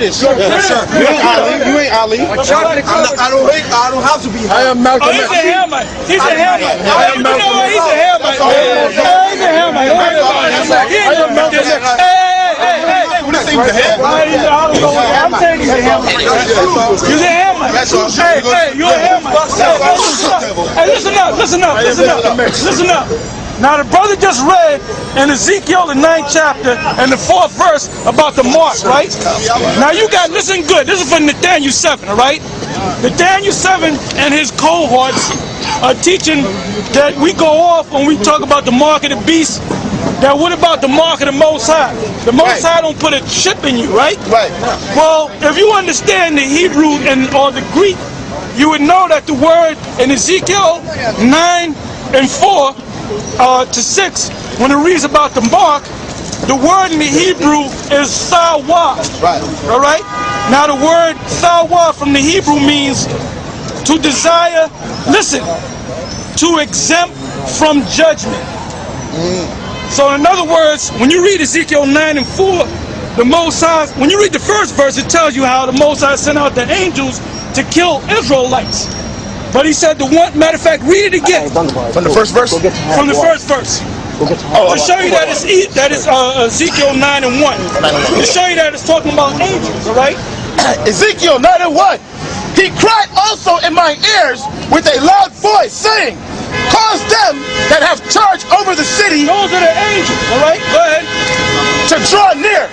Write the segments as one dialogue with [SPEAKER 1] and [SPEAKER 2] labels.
[SPEAKER 1] greatest. Yes, sir. You ain't Ali. You ain't Ali. I don't have to be. I am Malcolm X.
[SPEAKER 2] He's a Hamite. He's a Hamite. You know what? He's a Hamite. He's a Hamite. I am Malcolm X. Hey. I'm saying he's a Hamite. He's a Hamite. Hey, you're a Hamite. Hey, listen up. Now the brother just read in Ezekiel the 9th chapter and the 4th verse about the mark, right? Now you got, listen good, this is for Nathaniel 7, all right? Nathaniel 7 and his cohorts are teaching that we go off when we talk about the mark of the beast. Now what about the mark of the Most High? The Most High don't put a chip in you, right?
[SPEAKER 3] Right.
[SPEAKER 2] Well, if you understand the Hebrew or the Greek, you would know that the word in Ezekiel 9 and 4 to 6, when it reads about the mark, the word in the Hebrew is sawa.
[SPEAKER 3] Right.
[SPEAKER 2] All right. Now the word sawa from the Hebrew means to desire. Listen, to exempt from judgment. So in other words, when you read Ezekiel 9 and 4, the Most High, when you read the first verse, it tells you how the Most High sent out the angels to kill Israelites. But he said the one, matter of fact, read it again.
[SPEAKER 3] From the first verse?
[SPEAKER 2] From the first verse. To show you that it's Ezekiel 9 and 1. To show you that it's talking about angels, all right?
[SPEAKER 3] Ezekiel 9 and 1. He cried also in my ears with a loud voice, saying, cause them that have charge over the city.
[SPEAKER 2] Those are the angels, all right? Go ahead.
[SPEAKER 3] To draw near,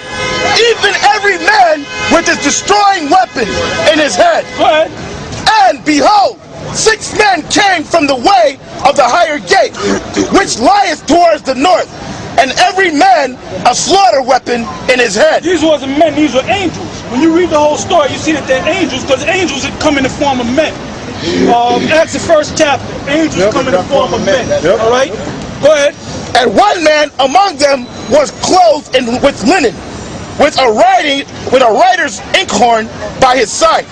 [SPEAKER 3] even every man with his destroying weapon in his head.
[SPEAKER 2] Go ahead.
[SPEAKER 3] And behold, 6 men came from the way of the higher gate, which lieth towards the north, and every man a slaughter weapon in his head.
[SPEAKER 2] These wasn't men, these were angels. When you read the whole story, you see that they're angels, because angels had come in the form of men. Acts the 1st chapter, angels come in the form of men. All right? Go ahead.
[SPEAKER 3] And one man among them was clothed with linen, with a writer's inkhorn by his side.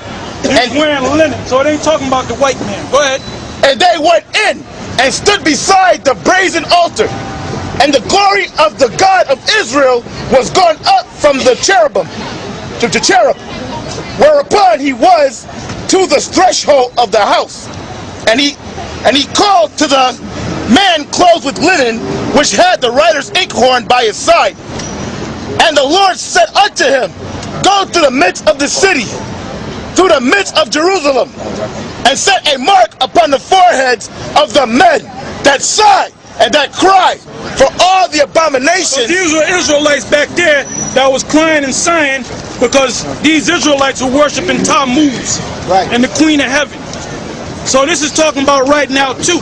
[SPEAKER 2] He's wearing linen, so it ain't talking about the white man. Go ahead.
[SPEAKER 3] And they went in and stood beside the brazen altar. And the glory of the God of Israel was gone up from the cherubim to the cherub, whereupon he was to the threshold of the house. And he called to the man clothed with linen, which had the writer's inkhorn by his side. And the Lord said unto him, go to the midst of the city, through the midst of Jerusalem, and set a mark upon the foreheads of the men that sigh and that cry for all the abominations.
[SPEAKER 2] So these were Israelites back there that was crying and sighing because these Israelites were worshiping Tammuz, and the Queen of Heaven. So this is talking about right now too.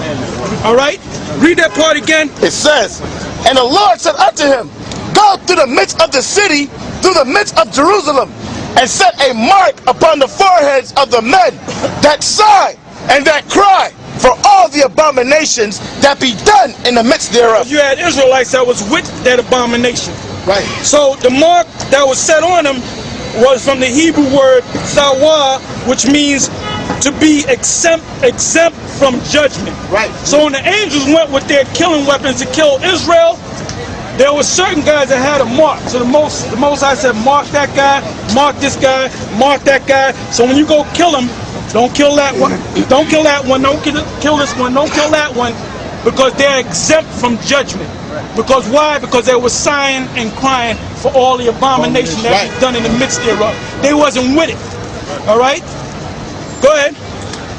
[SPEAKER 2] All right? Read that part again.
[SPEAKER 3] It says, and the Lord said unto him, go through the midst of the city, through the midst of Jerusalem, and set a mark upon the foreheads of the men that sigh and that cry for all the abominations that be done in the midst thereof.
[SPEAKER 2] You had Israelites that was with that abomination.
[SPEAKER 3] Right.
[SPEAKER 2] So the mark that was set on them was from the Hebrew word sawa, which means to be exempt from judgment.
[SPEAKER 3] Right.
[SPEAKER 2] So when the angels went with their killing weapons to kill Israel, there were certain guys that had a mark. So the most High said, mark that guy, mark this guy, mark that guy. So when you go kill him, don't kill that one, don't kill that one, don't kill this one, don't kill that one, because they're exempt from judgment. Because why? Because they were sighing and crying for all the abomination that was done in the midst thereof. They wasn't with it. All right? Go ahead.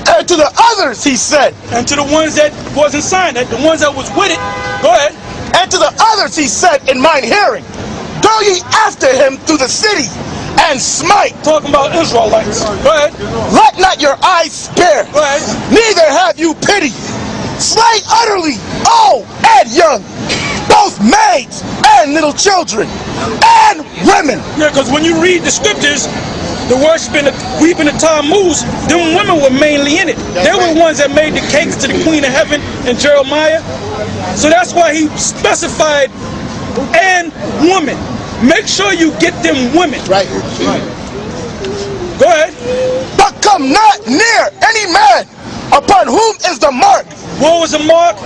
[SPEAKER 3] And to the others he said.
[SPEAKER 2] And to the ones that wasn't sighing, the ones that was with it, go ahead.
[SPEAKER 3] And to the others he said in mine hearing, go ye after him through the city, and smite.
[SPEAKER 2] Talking about Israelites. Go ahead.
[SPEAKER 3] Let not your eyes spare.
[SPEAKER 2] Go ahead.
[SPEAKER 3] Neither have you pity. Slay utterly old and young, both maids and little children, and women.
[SPEAKER 2] Yeah, because when you read the scriptures, the worshiping, weeping of Tammuz, them women were mainly in it. They were the ones that made the cakes to the Queen of Heaven in Jeremiah. So that's why he specified, and women. Make sure you get them women.
[SPEAKER 3] Right.
[SPEAKER 2] Go ahead.
[SPEAKER 3] But come not near any man upon whom is the mark.
[SPEAKER 2] What was the mark?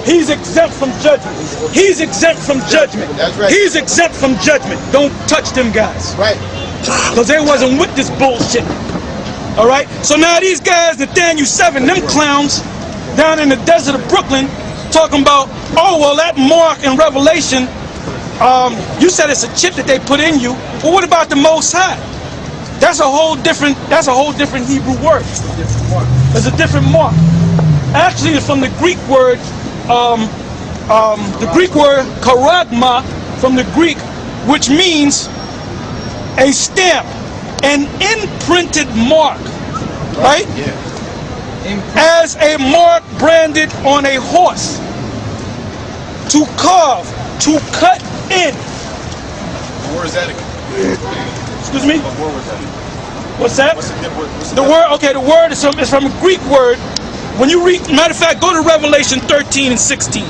[SPEAKER 2] He's exempt from judgment. He's exempt from judgment.
[SPEAKER 3] That's right.
[SPEAKER 2] He's exempt from judgment. Don't touch them guys.
[SPEAKER 3] Right.
[SPEAKER 2] because they wasn't with this bullshit. All right. So now these guys, Nathaniel 7, them clowns down in the desert of Brooklyn, talking about, oh well, that mark in Revelation, you said it's a chip that they put in you. Well, what about the Most High? That's a whole different Hebrew word. It's a different mark. Actually, it's from the Greek word, charagma, from the Greek, which means a stamp, an imprinted mark, right?
[SPEAKER 1] Yeah.
[SPEAKER 2] As a mark branded on a horse, to carve, to cut in.
[SPEAKER 1] Where is that again?
[SPEAKER 2] Excuse me?
[SPEAKER 1] What word was that?
[SPEAKER 2] What's that?
[SPEAKER 1] What's
[SPEAKER 2] The word, okay, the word is from a Greek word. When you read, matter of fact, go to Revelation 13 and 16.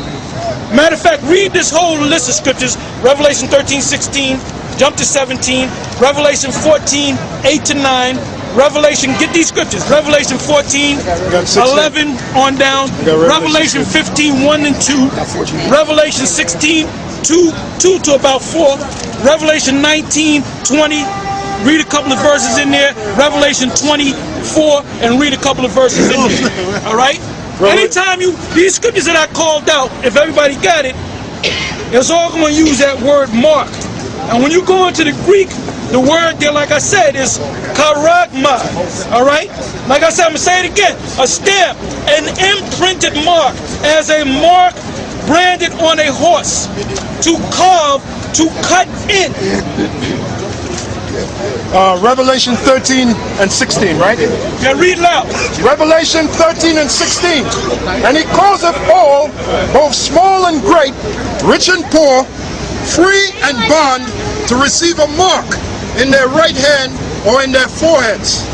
[SPEAKER 2] Matter of fact, read this whole list of scriptures. Revelation 13, 16, jump to 17. Revelation 14, 8 to 9. Revelation, get these scriptures. Revelation 14, 11 on down. Revelation 15, 1 and 2. Revelation 16, 2 to about 4. Revelation 19, 20. Read a couple of verses in there. Revelation 24, and read a couple of verses in there. All right? Anytime these scriptures that I called out, if everybody got it, it's all going to use that word mark. And when you go into the Greek, the word there, like I said, is charagma. All right? Like I said, I'm going to say it again. A stamp, an imprinted mark, as a mark branded on a horse, to carve, to cut in.
[SPEAKER 4] Revelation 13 and 16, right?
[SPEAKER 2] Yeah, read loud.
[SPEAKER 4] Revelation 13 and 16. And he causeth all, both small and great, rich and poor, free and bond, to receive a mark in their right hand or in their foreheads,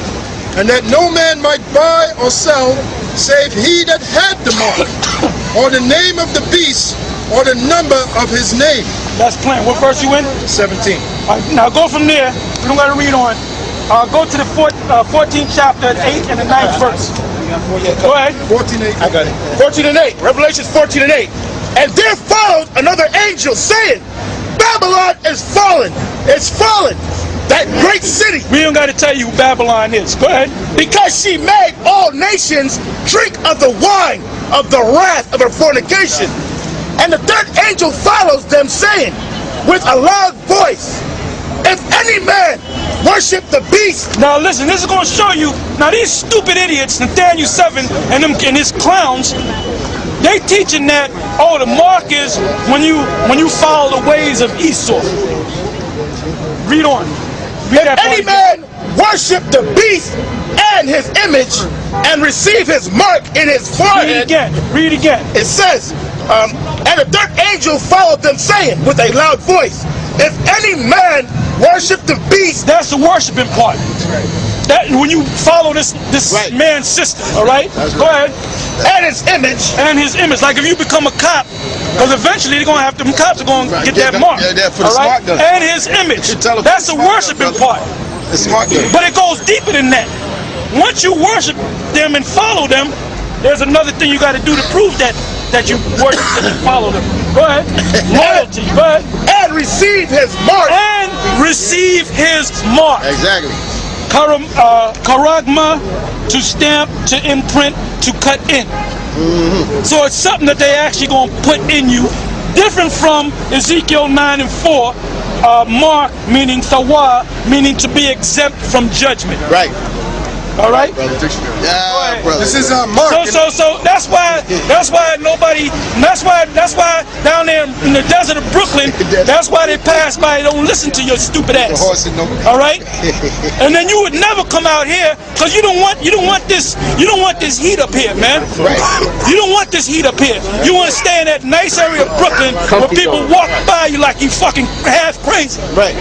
[SPEAKER 4] and that no man might buy or sell save he that had the mark, or the name of the beast, or the number of his name.
[SPEAKER 2] That's plain. What verse you in?
[SPEAKER 4] 17.
[SPEAKER 2] All right, now go from there. We don't got to read on. Go to the 14th chapter, 8 and the 9th verse. Go ahead.
[SPEAKER 4] 14:8. I got it.
[SPEAKER 3] 14 and 8. Revelation 14 and 8. And there followed another angel saying, Babylon is fallen. It's fallen. That great city.
[SPEAKER 2] We don't got to tell you who Babylon is. Go ahead.
[SPEAKER 3] Because she made all nations drink of the wine of the wrath of her fornication. And the third angel follows them, saying with a loud voice, if any man worship the beast.
[SPEAKER 2] Now listen, this is going to show you. Now these stupid idiots, Nathaniel 7 and his clowns, they teaching that, oh, the mark is when you follow the ways of Esau. Read on.
[SPEAKER 3] If any man worship the beast and his image and receive his mark in his forehead.
[SPEAKER 2] Read again.
[SPEAKER 3] It says, and the third angel followed them, saying with a loud voice, if any man worship the beast.
[SPEAKER 2] That's the worshiping part. That when you follow this
[SPEAKER 3] right.
[SPEAKER 2] man's system, all right? Go ahead.
[SPEAKER 3] And his image.
[SPEAKER 2] And his image. Like if you become a cop, because eventually they're gonna have them cops are gonna get that mark.
[SPEAKER 1] Yeah, for the
[SPEAKER 2] all right?
[SPEAKER 1] smart gun.
[SPEAKER 2] And his image. That's the worshiping part.
[SPEAKER 1] The smart gun.
[SPEAKER 2] But it goes deeper than that. Once you worship them and follow them, there's another thing you got to do to prove that you worship and you follow them. Go ahead. Loyalty. Go ahead.
[SPEAKER 3] And receive his mark.
[SPEAKER 2] And receive his mark.
[SPEAKER 1] Exactly.
[SPEAKER 2] Charagma, to stamp, to imprint, to cut in. So it's something that they actually going to put in you, different from Ezekiel 9 and 4, mark meaning thawa, meaning to be exempt from judgment.
[SPEAKER 1] Right.
[SPEAKER 2] All right.
[SPEAKER 1] Yeah, brother.
[SPEAKER 4] This is a mark.
[SPEAKER 2] So that's why nobody. That's why down there in the desert of Brooklyn. That's why they pass by. They don't listen to your stupid ass. All right. And then you would never come out here because you don't want this heat up here, man.
[SPEAKER 1] Right.
[SPEAKER 2] You don't want this heat up here. You want to stay in that nice area of Brooklyn where people walk by you like you fucking half crazy.
[SPEAKER 1] Right.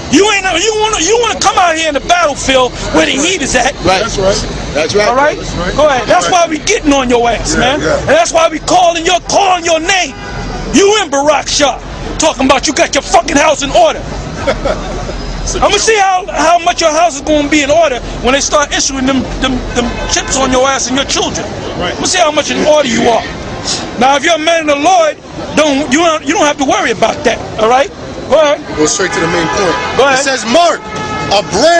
[SPEAKER 2] You want to come out here in the battlefield where the heat is at.
[SPEAKER 1] Right. That's right. That's right.
[SPEAKER 2] All right? Go ahead. That's why we getting on your ass, man. And that's why we calling your name. You and Barack Shah talking about you got your fucking house in order. I'm gonna see how much your house is gonna be in order when they start issuing them chips on your ass and your children. I'm gonna see how much in order you are. Now, if you're a man of the Lord, you don't have to worry about that. All right? Go ahead.
[SPEAKER 4] Go straight to the main point.
[SPEAKER 2] Go ahead.
[SPEAKER 4] It says mark. a brand